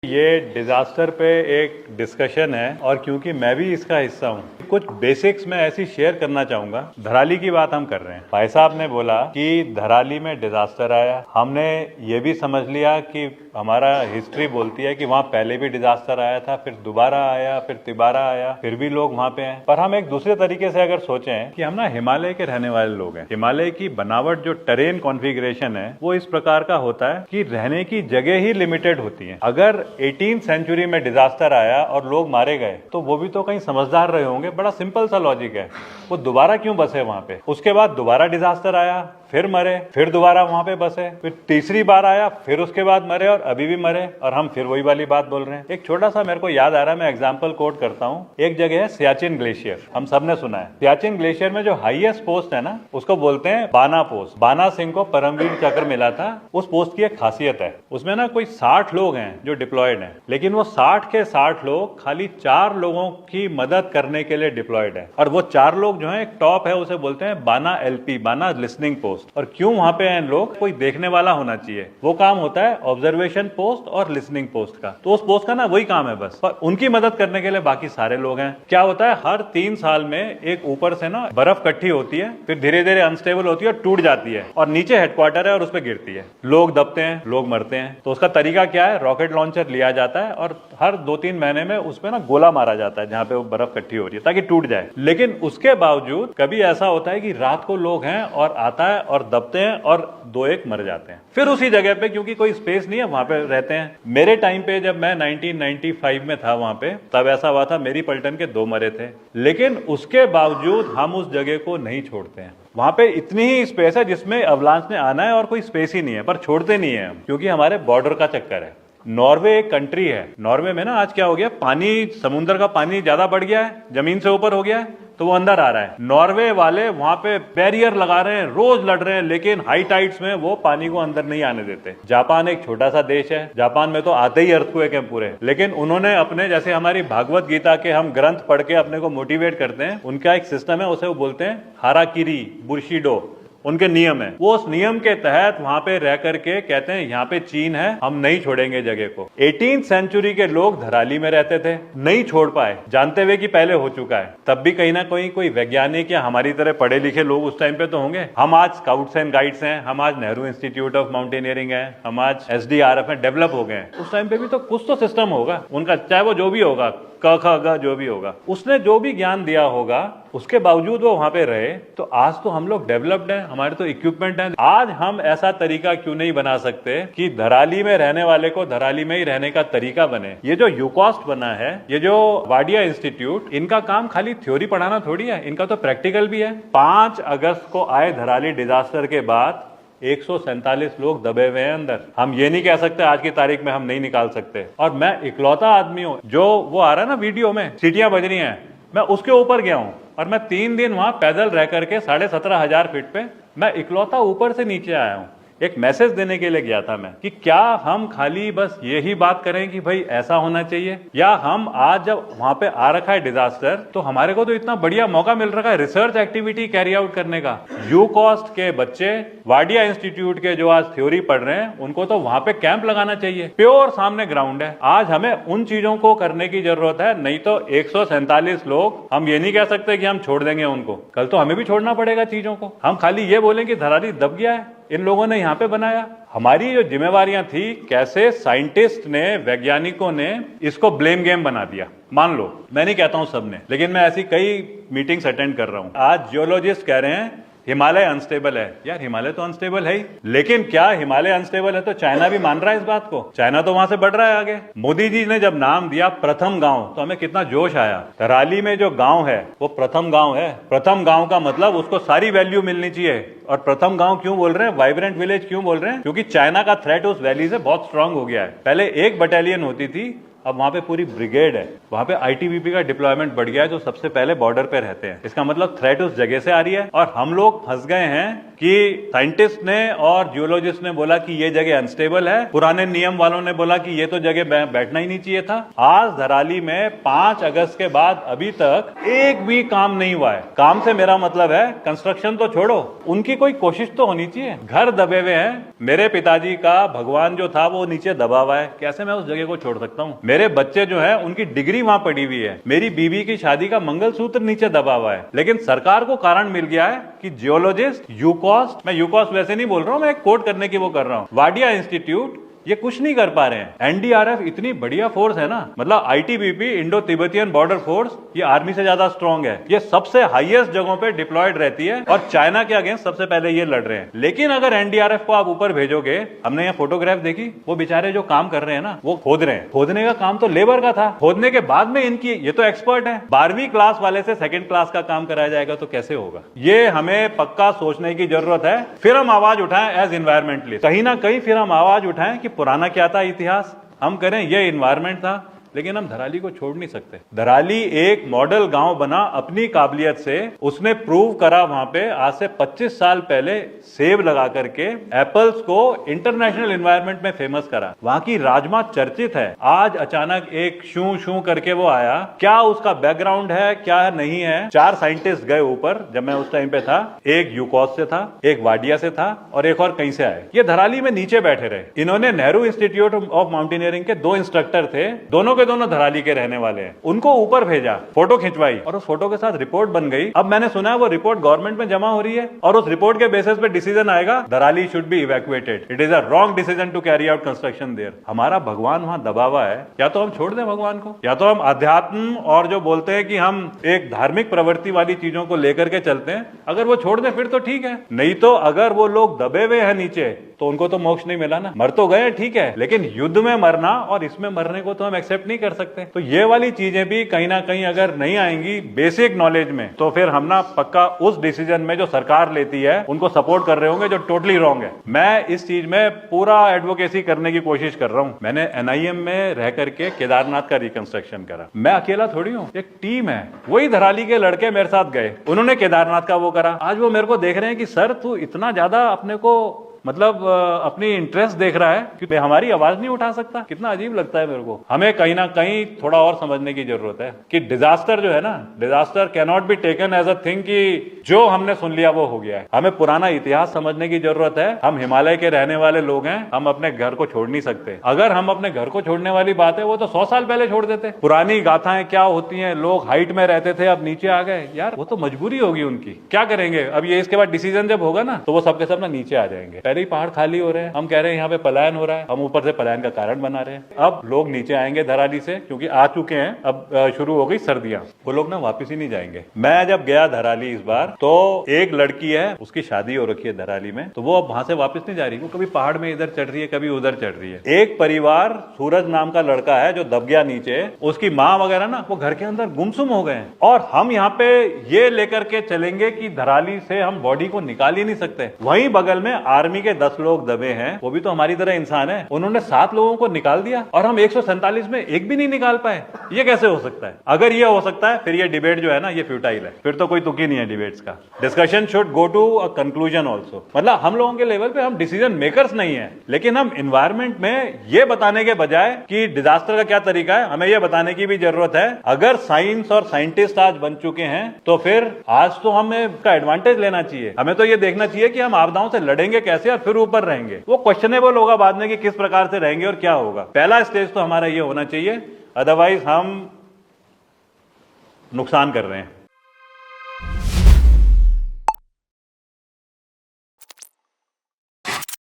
ये डिजास्टर पे एक डिस्कशन है और क्योंकि मैं भी इसका हिस्सा हूँ, कुछ बेसिक्स में ऐसी शेयर करना चाहूंगा। धराली की बात हम कर रहे हैं। भाई साहब ने बोला कि धराली में डिजास्टर आया। हमने ये भी समझ लिया कि हमारा हिस्ट्री बोलती है कि वहाँ पहले भी डिजास्टर आया था, फिर दोबारा आया, फिर तिबारा आया, फिर भी लोग वहाँ पे हैं। पर हम एक दूसरे तरीके से अगर सोचें कि हम ना हिमालय के रहने वाले लोग हैं। हिमालय की बनावट, जो टेरेन कॉन्फ़िगरेशन है, वो इस प्रकार का होता है कि रहने की जगह ही लिमिटेड होती है। अगर 18th सेंचुरी में डिजास्टर आया और लोग मारे गए तो वो भी तो कहीं समझदार रहे होंगे। बड़ा सिंपल सा लॉजिक है, वो दोबारा क्यों बसे वहां पे। उसके बाद दोबारा डिजास्टर आया, फिर मरे, फिर दोबारा वहां पे बसे, फिर तीसरी बार आया, फिर उसके बाद मरे और अभी भी मरे, और हम फिर वही वाली बात बोल रहे हैं। एक छोटा सा मेरे को याद आ रहा है, मैं एग्जांपल कोट करता हूँ। एक जगह है सियाचिन ग्लेशियर, हम सब ने सुना है। सियाचिन ग्लेशियर में जो हाईएस्ट पोस्ट है ना, उसको बोलते हैं बाना पोस्ट। बाना सिंह को परमवीर चक्र मिला था। उस पोस्ट की एक खासियत है, उसमें ना कोई 60 लोग हैं जो डिप्लॉयड हैं, लेकिन वो 60 के 60 लोग खाली 4 लोगों की मदद करने के लिए डिप्लॉयड है। और वो 4 लोग जो है, एक टॉप है, उसे बोलते हैं बाना एलपी, बाना लिसनिंग पोस्ट। और क्यों वहां पे हैं लोग? कोई देखने वाला होना चाहिए। वो काम होता है ऑब्जर्वेशन पोस्ट और लिसनिंग पोस्ट का। तो उस पोस्ट का ना वही काम है बस, पर उनकी मदद करने के लिए बाकी सारे लोग हैं। क्या होता है, हर 3 साल में एक ऊपर से ना बर्फ इकट्ठी होती है, फिर धीरे धीरे अनस्टेबल होती है और टूट जाती है, और नीचे हेडक्वार्टर है और उस पर गिरती है। लोग दबते हैं, लोग मरते हैं। तो उसका तरीका क्या है? रॉकेट लॉन्चर लिया जाता है और हर 2-3 महीने में उसमें ना गोला मारा जाता है जहां पे वो बर्फ इकट्ठी हो रही है, ताकि टूट जाए। लेकिन उसके बावजूद कभी ऐसा होता है कि रात को लोग हैं और आता है और दबते हैं और 2-1 मर जाते हैं। फिर उसी जगह पे, क्योंकि कोई स्पेस नहीं है, वहां पे रहते हैं। मेरे टाइम पे जब मैं 1995 में था वहां पे, तब ऐसा हुआ था, मेरी पलटन के 2 मरे थे। लेकिन उसके बावजूद हम उस जगह को नहीं छोड़ते हैं। वहां पे इतनी ही स्पेस है जिसमें अवलांच ने आना है और कोई स्पेस ही नहीं है, पर छोड़ते नहीं है हम, क्योंकि हमारे बॉर्डर का चक्कर है। नॉर्वे एक कंट्री है। नॉर्वे में ना आज क्या हो गया, पानी, समुद्र का पानी ज्यादा बढ़ गया है, जमीन से ऊपर हो गया है, तो वो अंदर आ रहा है। नॉर्वे वाले वहां पे बैरियर लगा रहे हैं, रोज लड़ रहे हैं, लेकिन हाई टाइड्स में वो पानी को अंदर नहीं आने देते। जापान एक छोटा सा देश है, जापान में तो आते ही अर्थक्वेक है पूरे, लेकिन उन्होंने अपने, जैसे हमारी भागवत गीता के हम ग्रंथ पढ़ के अपने को मोटिवेट करते हैं, उनका एक सिस्टम है, उसे वो बोलते हैं हाराकिरी बुशिडो। उनके नियम है, वो उस नियम के तहत वहां पे रह करके कहते हैं यहाँ पे चीन है, हम नहीं छोड़ेंगे जगह को। 18th सेंचुरी के लोग धराली में रहते थे, नहीं छोड़ पाए, जानते हुए कि पहले हो चुका है। तब भी कहीं ना कहीं कोई वैज्ञानिक या हमारी तरह पढ़े लिखे लोग उस टाइम पे तो होंगे। हम आज स्काउट्स एंड गाइड्स हैं, हम आज नेहरू इंस्टीट्यूट ऑफ माउंटेनियरिंग है, हम आज SDRF में डेवलप हो गए। उस टाइम पे भी तो कुछ तो सिस्टम होगा उनका, चाहे वो जो भी होगा, क ख ग जो भी होगा, उसने जो भी ज्ञान दिया होगा, उसके बावजूद वो वहां पे रहे। तो आज तो हम लोग डेवलप्ड हैं, हमारे तो इक्विपमेंट हैं। आज हम ऐसा तरीका क्यों नहीं बना सकते कि धराली में रहने वाले को धराली में ही रहने का तरीका बने। ये जो यूकॉस्ट बना है, ये जो वाडिया इंस्टीट्यूट, इनका काम खाली थ्योरी पढ़ाना थोड़ी है, इनका तो प्रैक्टिकल भी है। 5 अगस्त को आए धराली डिजास्टर के बाद 147 लोग दबे हुए हैं अंदर। हम ये नहीं कह सकते आज की तारीख में हम नहीं निकाल सकते। और मैं इकलौता आदमी हूं जो, वो आ रहा है ना वीडियो में, सीटियां बज रही हैं, मैं उसके ऊपर गया हूं और मैं 3 दिन वहां पैदल रह करके 17,500 फीट पे मैं इकलौता ऊपर से नीचे आया हूं। एक मैसेज देने के लिए गया था मैं, कि क्या हम खाली बस यही बात करें कि भाई ऐसा होना चाहिए, या हम आज जब वहां पे आ रखा है डिजास्टर, तो हमारे को तो इतना बढ़िया मौका मिल रखा है रिसर्च एक्टिविटी कैरी आउट करने का। यूकॉस्ट के बच्चे वाडिया इंस्टीट्यूट के जो आज थ्योरी पढ़ रहे हैं, उनको तो वहां पे कैंप लगाना चाहिए। प्योर सामने ग्राउंड है। आज हमें उन चीजों को करने की जरूरत है, नहीं तो 147 लोग, हम ये नहीं कह सकते कि हम छोड़ देंगे उनको, कल तो हमें भी छोड़ना पड़ेगा चीजों को। हम खाली ये बोलें कि धराली दब गया है, इन लोगों ने यहाँ पे बनाया। हमारी जो जिम्मेवारियां थी, कैसे साइंटिस्ट ने, वैज्ञानिकों ने इसको ब्लेम गेम बना दिया। मान लो, मैं नहीं कहता हूं सबने, लेकिन मैं ऐसी कई मीटिंग्स अटेंड कर रहा हूं। आज जियोलॉजिस्ट कह रहे हैं हिमालय अनस्टेबल है। यार हिमालय तो अनस्टेबल है ही, लेकिन क्या हिमालय अनस्टेबल है तो चाइना भी मान रहा है इस बात को? चाइना तो वहां से बढ़ रहा है आगे। मोदी जी ने जब नाम दिया प्रथम गांव, तो हमें कितना जोश आया। धराली में जो गांव है वो प्रथम गांव है। प्रथम गांव का मतलब उसको सारी वैल्यू मिलनी चाहिए। और प्रथम गांव क्यों बोल रहे हैं, वाइब्रेंट विलेज क्यों बोल रहे हैं? क्योंकि चाइना का थ्रेट उस वैली से बहुत स्ट्रांग हो गया है। पहले 1 बटालियन होती थी, अब वहां पे पूरी ब्रिगेड है, वहां पे आईटीबीपी का डिप्लॉयमेंट बढ़ गया है, जो सबसे पहले बॉर्डर पे रहते हैं। इसका मतलब थ्रेट उस जगह से आ रही है और हम लोग फंस गए हैं कि साइंटिस्ट ने और जियोलॉजिस्ट ने बोला कि ये जगह अनस्टेबल है, पुराने नियम वालों ने बोला कि ये तो जगह बैठना ही नहीं चाहिए था। आज धराली में 5 अगस्त के बाद अभी तक एक भी काम नहीं हुआ है। काम से मेरा मतलब है कंस्ट्रक्शन तो छोड़ो, उनकी कोई कोशिश तो होनी चाहिए। घर दबे हुए हैं, मेरे पिताजी का भगवान जो था वो नीचे दबा हुआ है, कैसे मैं उस जगह को छोड़ सकता हूं? मेरे बच्चे जो है उनकी डिग्री वहां पड़ी हुई है, मेरी बीवी की शादी का मंगलसूत्र नीचे दबा हुआ है, लेकिन सरकार को कारण मिल गया है कि जियोलॉजिस्ट यूकॉस्ट, मैं यूकॉस्ट वैसे नहीं बोल रहा हूं, मैं एक कोट करने की वो कर रहा हूं, वाडिया इंस्टीट्यूट, ये कुछ नहीं कर पा रहे हैं। एनडीआरएफ इतनी बढ़िया फोर्स है ना, मतलब ITBP Indo Tibetan border force, ये आर्मी से ज्यादा स्ट्रांग है, ये सबसे हाईएस्ट जगहों पे डिप्लॉयड रहती है और चाइना के अगेंस्ट सबसे पहले ये लड़ रहे हैं। लेकिन अगर एनडीआरएफ को आप ऊपर भेजोगे, हमने यहाँ फोटोग्राफ देखी, वो बेचारे जो काम कर रहे हैं ना, वो खोद रहे हैं। खोदने का काम तो लेबर का था, खोदने के बाद में इनकी, ये तो एक्सपर्ट है, 12वीं क्लास वाले से 2nd क्लास का काम कराया जाएगा तो कैसे होगा? ये हमें पक्का सोचने की जरूरत है। फिर हम आवाज उठाएं एज इन्वायरमेंटलिस्ट, कहीं ना कहीं फिर हम आवाज उठाएं कि पुराना क्या था इतिहास, हम करें ये इन्वायरमेंट था, लेकिन हम धराली को छोड़ नहीं सकते। धराली एक मॉडल गांव बना अपनी काबिलियत से, उसने प्रूव करा वहां पे आज से 25 साल पहले सेब लगा करके एप्पल्स को इंटरनेशनल एनवायरनमेंट में फेमस करा। वहां की राजमा चर्चित है। आज अचानक एक शू शू करके वो आया, क्या उसका बैकग्राउंड है क्या नहीं है? 4 साइंटिस्ट गए ऊपर जब मैं उस टाइम पे था, एक यूकॉस से था, एक वाडिया से था और एक और कहीं से आए। ये धराली में नीचे बैठे रहे। इन्होंने नेहरू इंस्टीट्यूट ऑफ माउंटेनियरिंग के 2 इंस्ट्रक्टर थे, दोनों के दोनों धराली के रहने वाले हैं, उनको ऊपर भेजा, फोटो खिंचवाई और उस फोटो के साथ रिपोर्ट बन गई। अब मैंने सुना है वो रिपोर्ट गवर्नमेंट में जमा हो रही है और उस रिपोर्ट के बेसिस पे डिसीजन आएगा Dharali should be evacuated. It is a wrong decision to carry out construction there. हमारा भगवान वहां दबा हुआ है, या तो हम छोड़ दें भगवान को, या तो हम अध्यात्म और जो बोलते हैं कि हम एक धार्मिक प्रवृत्ति वाली चीजों को लेकर के चलते हैं, अगर वो छोड़ दें फिर तो ठीक है, नहीं तो अगर वो लोग दबे हुए हैं नीचे तो उनको तो मोक्ष नहीं मिला ना। मर तो गए ठीक है, लेकिन युद्ध में मरना और इसमें मरने को तो हम एक्सेप्ट नहीं कर सकते। तो ये वाली चीजें भी कहीं ना कहीं अगर नहीं आएंगी बेसिक नॉलेज में, तो फिर हम ना पक्का उस डिसीजन में जो सरकार लेती है उनको सपोर्ट कर रहे होंगे जो टोटली रॉन्ग है। मैं इस चीज में पूरा एडवोकेसी करने की कोशिश कर रहा हूं। मैंने एनआईएम में रह करके केदारनाथ का रिकंस्ट्रक्शन करा, मैं अकेला थोड़ी हूं, एक टीम है। वही धराली के लड़के मेरे साथ गए, उन्होंने केदारनाथ का वो करा। आज वो मेरे को देख रहे हैं कि सर तू इतना ज्यादा अपने को मतलब अपनी इंटरेस्ट देख रहा है कि हमारी आवाज नहीं उठा सकता। कितना अजीब लगता है मेरे को। हमें कहीं ना कहीं थोड़ा और समझने की जरूरत है कि डिजास्टर जो है ना, disaster can not be taken as a thing कि जो हमने सुन लिया वो हो गया है। हमें पुराना इतिहास समझने की जरूरत है। हम हिमालय के रहने वाले लोग हैं, हम अपने घर को छोड़ नहीं सकते। अगर हम अपने घर को छोड़ने वाली बात है, वो तो 100 साल पहले छोड़ देते। पुरानी गाथाएं क्या होती हैं, लोग हाइट में रहते थे अब नीचे आ गए, यार वो तो मजबूरी होगी उनकी, क्या करेंगे। अब ये इसके बाद डिसीजन जब होगा ना, तो वो सबके सब ना नीचे आ जाएंगे। पहले ही पहाड़ खाली हो रहे हैं, हम कह रहे हैं यहाँ पे पलायन हो रहा है, हम ऊपर से पलायन का कारण बना रहे हैं। अब लोग नीचे आएंगे धराली से, क्योंकि आ चुके हैं, अब शुरू हो गई सर्दियां, वो लोग ना वापस ही नहीं जाएंगे। मैं जब गया धराली इस बार, तो एक लड़की है, उसकी शादी हो रखी है धराली में, तो वो अब वहां से वापस नहीं जा रही। वो कभी पहाड़ में इधर चढ़ रही है, कभी उधर चढ़ रही है। एक परिवार, सूरज नाम का लड़का है जो दब गया नीचे, उसकी माँ वगैरह ना वो घर के अंदर गुमसुम हो गए। और हम यहाँ पे ये लेकर के चलेंगे कि धराली से हम बॉडी को निकाल ही नहीं सकते। वहीं बगल में आर्मी के 10 लोग दबे हैं, वो भी तो हमारी तरह इंसान है, उन्होंने 7 लोगों को निकाल दिया और हम 147 में एक भी नहीं निकाल पाए। ये कैसे हो सकता है? अगर ये हो सकता है, फिर ये डिबेट जो है ना, ये फ्यूटाइल है, फिर तो कोई तुक ही नहीं है डिबेट्स का। Discussion should go to a conclusion also. मतलब हम लोगों के लेवल पे हम डिसीजन मेकर्स नहीं है, लेकिन हम इन्वायरमेंट में ये बताने के बजाय कि डिजास्टर का क्या तरीका है, हमें ये बताने की भी जरूरत है। अगर साइंस और साइंटिस्ट आज बन चुके हैं, तो फिर आज तो हमें इसका एडवांटेज लेना चाहिए। हमें तो ये देखना चाहिए कि हम आपदाओं से लड़ेंगे कैसे और फिर ऊपर रहेंगे। वो क्वेश्चनेबल होगा बाद में कि किस प्रकार से रहेंगे और क्या होगा। पहला स्टेज तो हमारा ये होना चाहिए, अदरवाइज हम नुकसान कर रहे हैं।